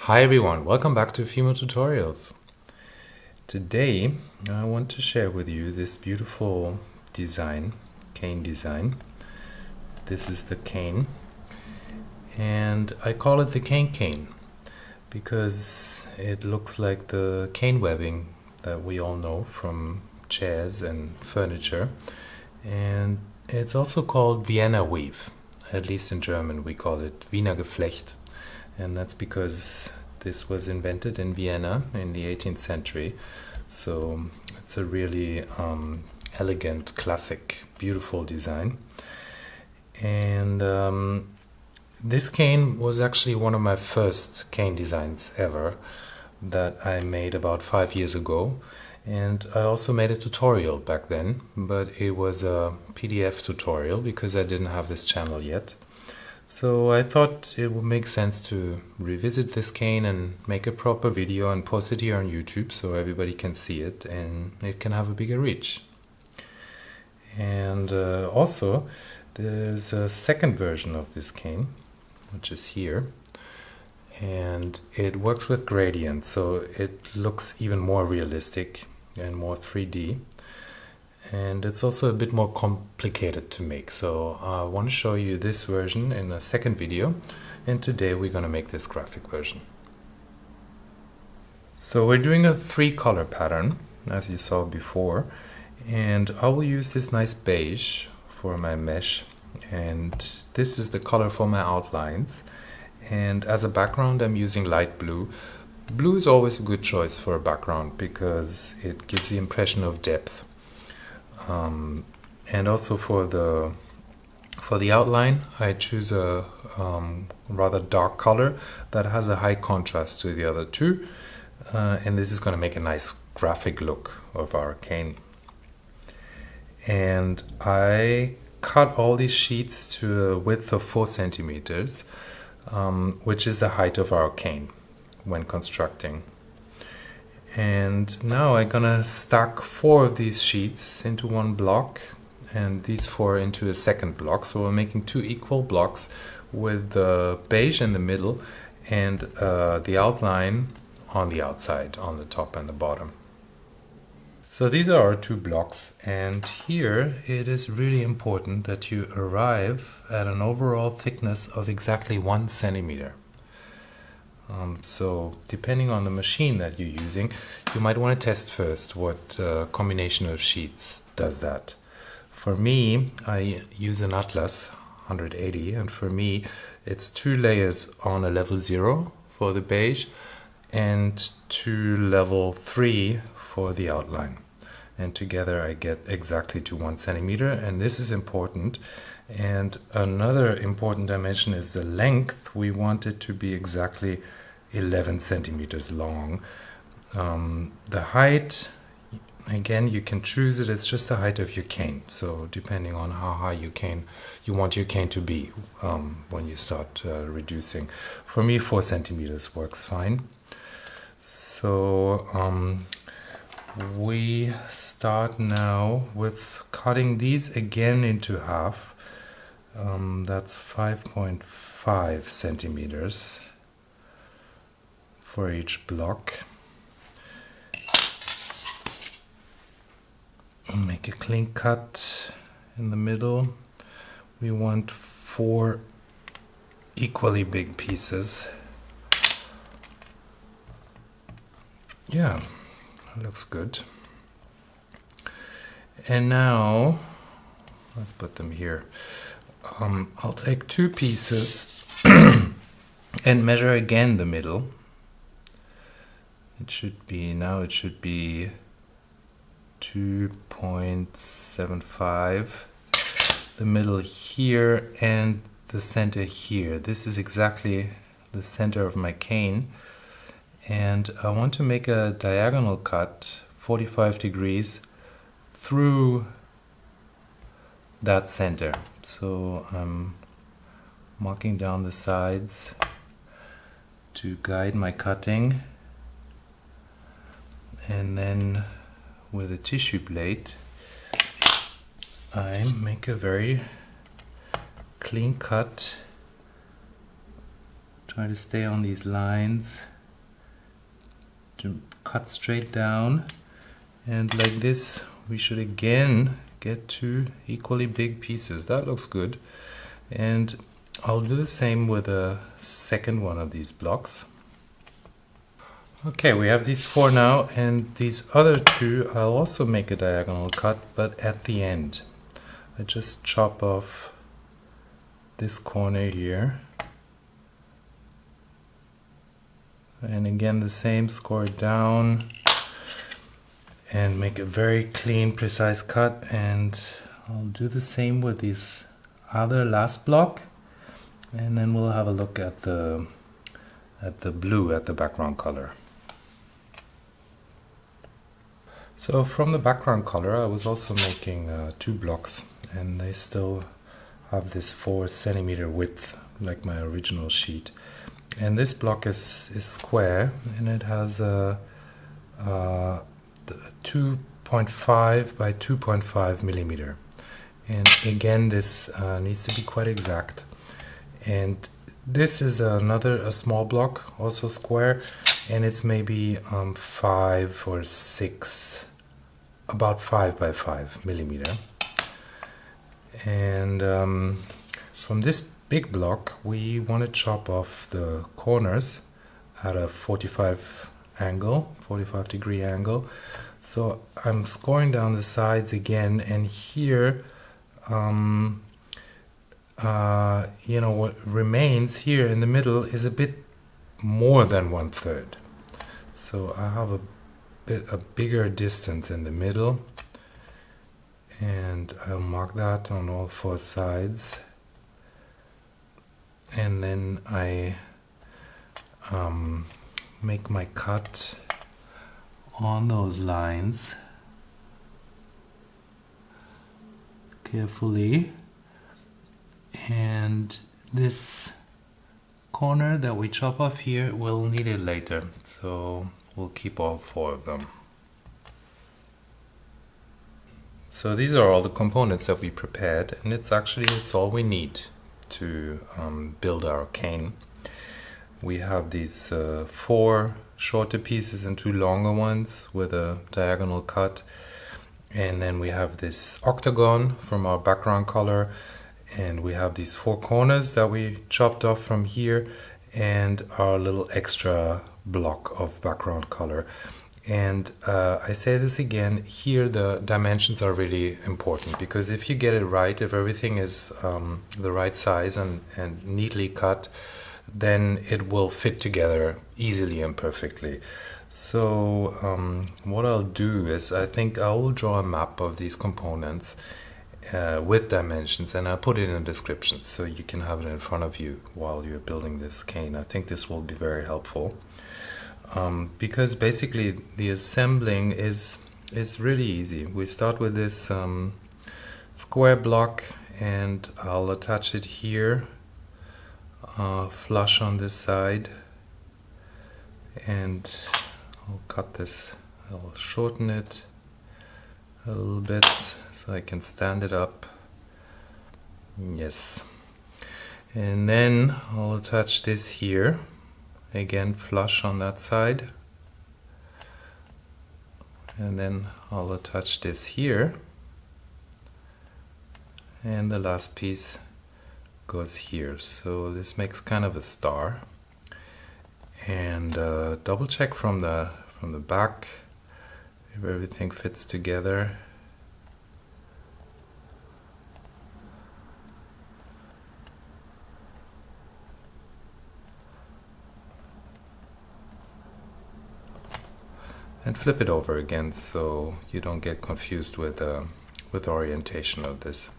Hi everyone, welcome back to Fimo Tutorials. Today I want to share with you this beautiful design, cane design. This is the cane, and I call it the cane because it looks like the cane webbing that we all know from chairs and furniture, and it's also called Vienna weave. At least in German we call it Wiener Geflecht. And that's because this was invented in Vienna in the 18th century. So it's a really elegant, classic, beautiful design. And this cane was actually one of my first cane designs ever that I made about 5 years ago. And I also made a tutorial back then, but it was a PDF tutorial because I didn't have this channel yet. So I thought it would make sense to revisit this cane and make a proper video and post it here on YouTube so everybody can see it and it can have a bigger reach. And also there's a second version of this cane, which is here, and it works with gradients, so it looks even more realistic and more 3D. And it's also a bit more complicated to make, so I want to show you this version in a second video, and today we're going to make this graphic version. So we're doing a 3-color pattern, as you saw before, and I will use this nice beige for my mesh, and this is the color for my outlines, and as a background I'm using light blue. Blue is always a good choice for a background because it gives the impression of depth. And also for the outline, I choose a rather dark color that has a high contrast to the other two, and this is going to make a nice graphic look of our cane. And I cut all these sheets to a width of 4 centimeters, which is the height of our cane when constructing. And now I'm gonna stack 4 of these sheets into one block and these 4 into a second block. So we're making 2 equal blocks with the beige in the middle and the outline on the outside, on the top and the bottom. So these are our 2 blocks, and here it is really important that you arrive at an overall thickness of exactly 1 centimeter. So depending on the machine that you're using, you might want to test first what combination of sheets does that. For me, I use an Atlas 180, and for me it's 2 layers on a level 0 for the beige and 2 level 3 for the outline. And together I get exactly to 1 centimeter, and this is important. And another important dimension is the length. We want it to be exactly 11 centimeters long. The height, again, you can choose it. It's just the height of your cane. So depending on how high you want your cane to be when you start reducing. For me, 4 centimeters works fine. So we start now with cutting these again into half. That's 5.5 centimeters for each block. Make a clean cut in the middle. We want 4 equally big pieces. Yeah, looks good. And now let's put them here. I'll take 2 pieces and measure again the middle. It should be 2.75, the middle here and the center here. This is exactly the center of my cane, and I want to make a diagonal cut 45 degrees through that center. So I'm marking down the sides to guide my cutting, and then with a tissue plate I make a very clean cut. Try to stay on these lines should cut straight down, and like this we should again get two equally big pieces. That looks good. And I'll do the same with a second one of these blocks. Okay, we have these four now, and these other two I'll also make a diagonal cut, but at the end. I just chop off this corner here. And again the same, score it down and make a very clean, precise cut. And I'll do the same with this other last block, and then we'll have a look at the blue, at the background color. So from the background color I was also making two blocks, and they still have this 4 centimeter width like my original sheet. And this block is square, and it has a 2.5 by 2.5 millimeter. And again, this needs to be quite exact. And this is a small block, also square, and it's maybe 5 or 6, about 5 by 5 millimeter. And from this big block we want to chop off the corners at a 45 degree angle. So I'm scoring down the sides again, and here you know, what remains here in the middle is a bit more than 1/3. So I have a bigger distance in the middle, and I'll mark that on all 4 sides. And then I make my cut on those lines carefully, and this corner that we chop off here, we'll need it later, so we'll keep all 4 of them. So these are all the components that we prepared, and it's all we need to build our cane. We have these 4 shorter pieces and 2 longer ones with a diagonal cut, and then we have this octagon from our background color, and we have these 4 corners that we chopped off from here, and our little extra block of background color. And I say this again, here the dimensions are really important, because if you get it right, if everything is the right size and neatly cut, then it will fit together easily and perfectly. So what I'll do is, I think I will draw a map of these components with dimensions, and I'll put it in the description so you can have it in front of you while you're building this cane. I think this will be very helpful. Because basically the assembling is really easy. We start with this square block, and I'll attach it here, flush on this side, and I'll cut this, I'll shorten it a little bit so I can stand it up. Yes. And then I'll attach this here. Again, flush on that side, and then I'll attach this here, and the last piece goes here. So this makes kind of a star. And double check from the back if everything fits together. And flip it over again so you don't get confused with orientation of this.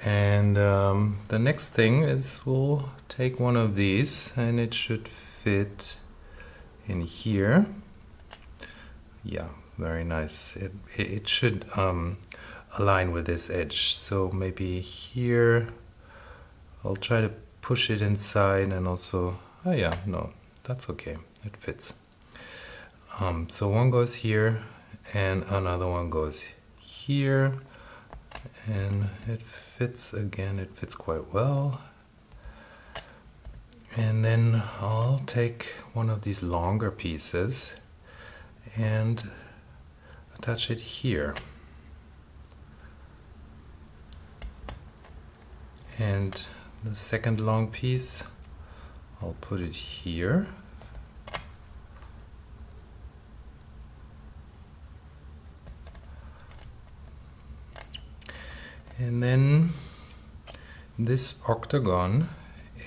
And the next thing is, we'll take one of these, and it should fit in here. Yeah, very nice. It should align with this edge. So maybe here I'll try to push it inside, and also, oh yeah, no, that's okay, it fits. So one goes here, and another one goes here, and it fits again, it fits quite well. And then I'll take one of these longer pieces and attach it here. And the second long piece, I'll put it here. And then this octagon,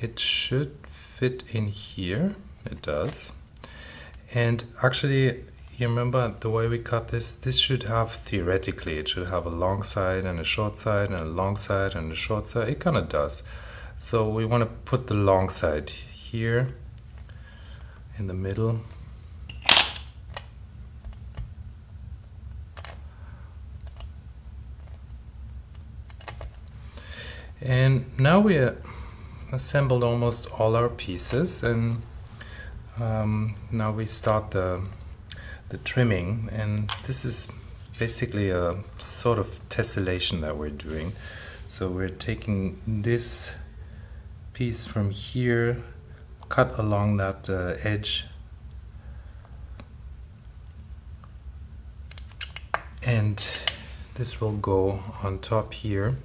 it should fit in here. It does. And actually, you remember the way we cut this? This should have, theoretically, it should have a long side and a short side and a long side and a short side. It kind of does. So we want to put the long side here in the middle. And now we assembled almost all our pieces, and now we start the trimming, and this is basically a sort of tessellation that we're doing. So we're taking this piece from here, cut along that edge, and this will go on top here.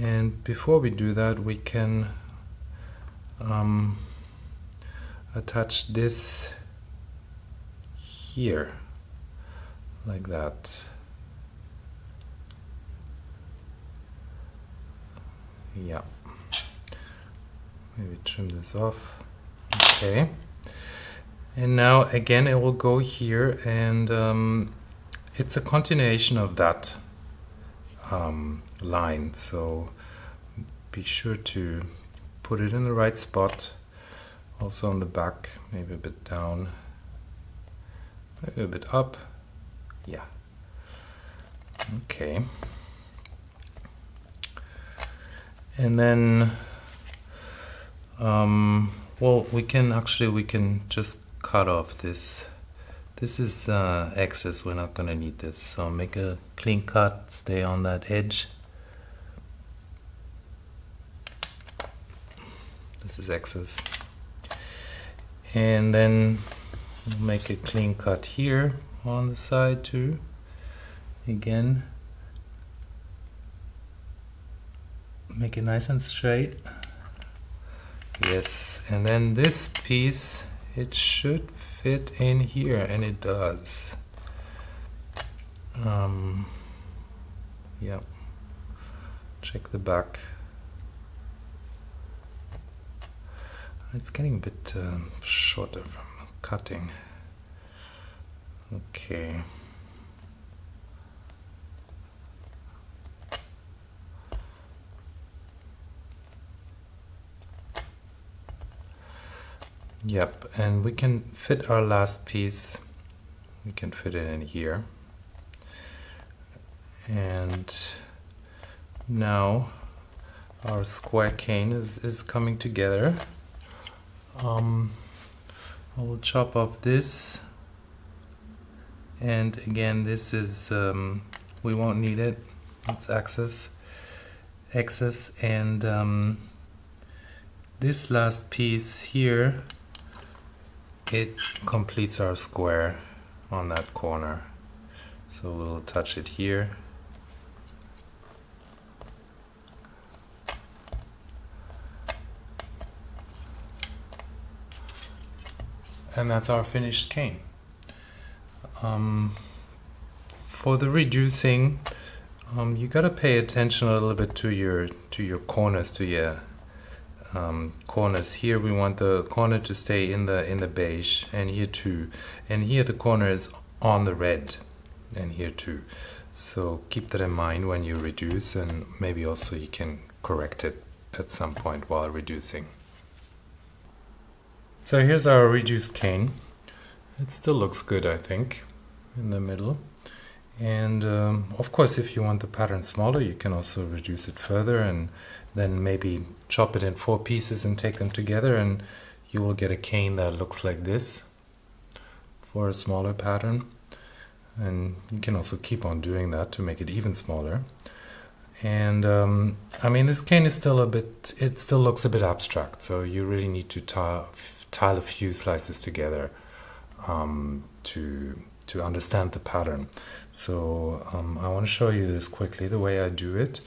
And before we do that, we can attach this here, like that. Yeah. Maybe trim this off. Okay. And now again it will go here, and it's a continuation of that line, so be sure to put it in the right spot. Also on the back, maybe a bit down, maybe a bit up. Yeah. Okay. And then well, we can just cut off this. This is excess, we're not gonna need this. So make a clean cut, stay on that edge. This is excess. And then make a clean cut here on the side too. Again, make it nice and straight. Yes, and then this piece, it should fit in here, and it does. Yeah. Check the back. It's getting a bit shorter from cutting. Okay. Yep, and we can fit our last piece. We can fit it in here. And now our square cane is coming together. I will chop off this, and again this is we won't need it, it's excess, and this last piece here, it completes our square on that corner, so we'll touch it here. And that's our finished cane. For the reducing, you gotta pay attention a little bit to your corners, to your corners. Here we want the corner to stay in the beige, and here too. And here the corner is on the red, and here too. So keep that in mind when you reduce, and maybe also you can correct it at some point while reducing. So here's our reduced cane. It still looks good, I think, in the middle. And of course, if you want the pattern smaller, you can also reduce it further, and then maybe chop it in 4 pieces and take them together, and you will get a cane that looks like this for a smaller pattern. And you can also keep on doing that to make it even smaller. And I mean, this cane is still it still looks a bit abstract, so you really need to tile a few slices together to understand the pattern. So I want to show you this quickly, the way I do it.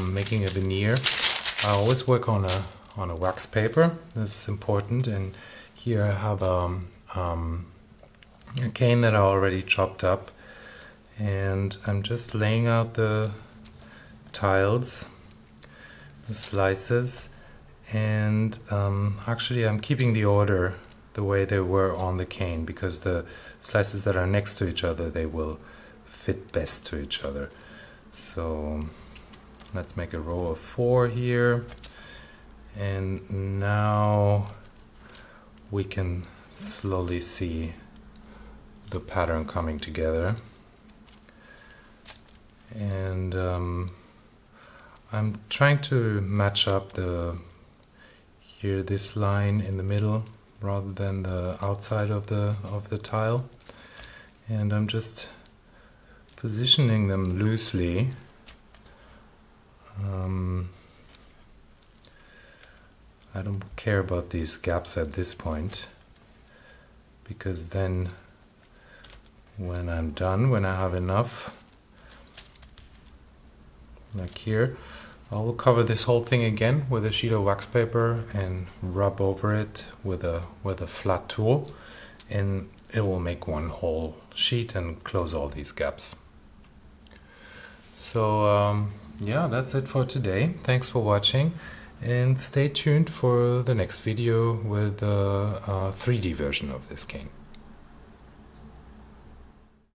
Making a veneer, I always work on a wax paper. This is important, and here I have a cane that I already chopped up, and I'm just laying out the tiles, the slices, and actually I'm keeping the order the way they were on the cane, because the slices that are next to each other, they will fit best to each other. So let's make a row of 4 here, and now we can slowly see the pattern coming together. And I'm trying to match up this line in the middle rather than the outside of the tile, and I'm just positioning them loosely. I don't care about these gaps at this point, because then when I'm done, when I have enough, like here, I will cover this whole thing again with a sheet of wax paper and rub over it with a flat tool, and it will make one whole sheet and close all these gaps. So yeah, that's it for today. Thanks for watching, and stay tuned for the next video with a 3D version of this cane.